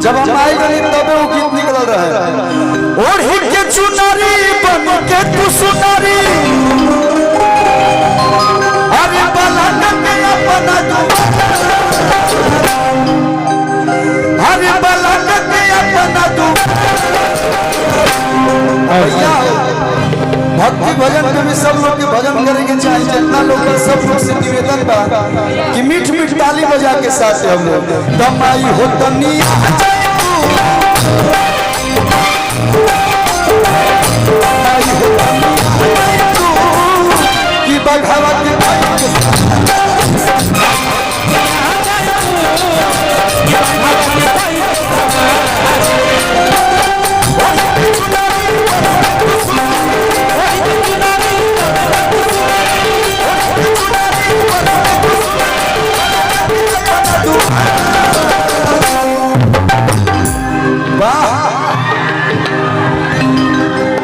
जब हम आए गली तबे वो गीत निकल रहा है। और ही के चुनारी बन के तू सुनारी, अरे बलन के अपना तू, अरे बलन के अपना तू। भैया भक्ति भजन के भी सब लोग के भजन करेंगे चाहिए, जितना लोग सब लोग से निवेदन बा कि मीठ मीठ ताली बजा के साथ हम लोग दमाई हो तनी कि बघावा के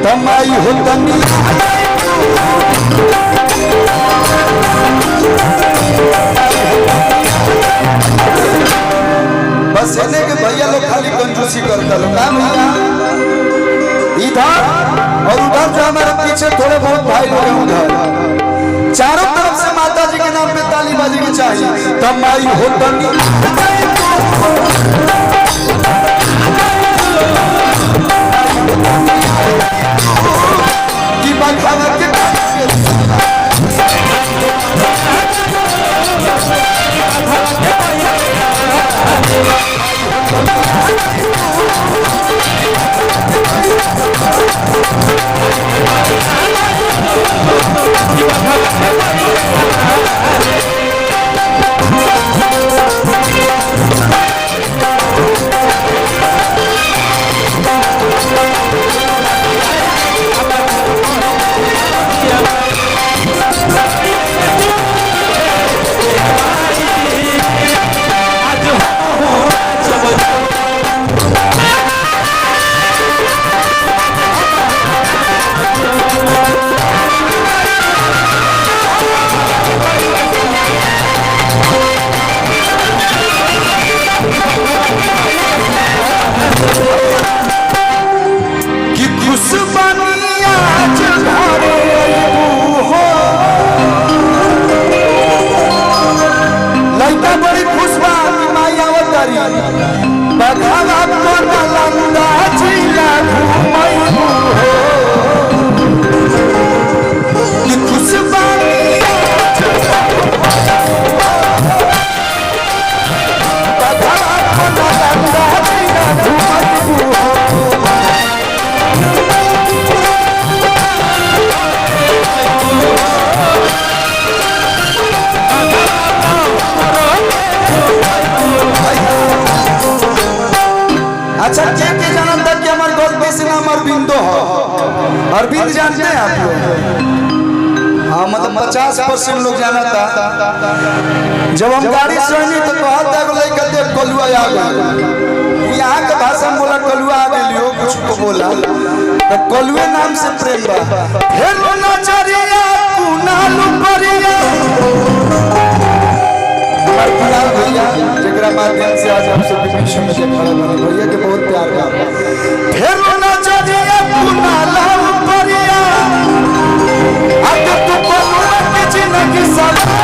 तमाई हो तनी बस इन्हें के भैया लोग खाली कंजूसी करता लोग ना भैया, इधर और उधर जो हमारे पीछे थोड़े बहुत भाई लोग हैं उधर, चारों तरफ से माता जी के नाम पे ताली बजनी चाहिए। तमाई हो तनी कि बघावा के अच्छा के जानता था कि हमारे गलती से नाम अरविंदो हो। अरविंद जानते हैं आप लोग? हाँ मतलब 50% लोग जाना था। जब हम गाड़ी से आई तो कहता है बोले कहते कलुआ आ गया, यहाँ का भाषा में बोला कलुआ आ गई हो, कुछ को बोला तो कलुए नाम से प्रेम बा। हेलो नजरिया कुनालू परिया भैया जगरा माध्यम से आज आप सभी बीच में खड़ा बने भैया के बहुत प्यार का हेलो नजरिया कुनालू परिया आज तो बलुआ के जिंदगी साला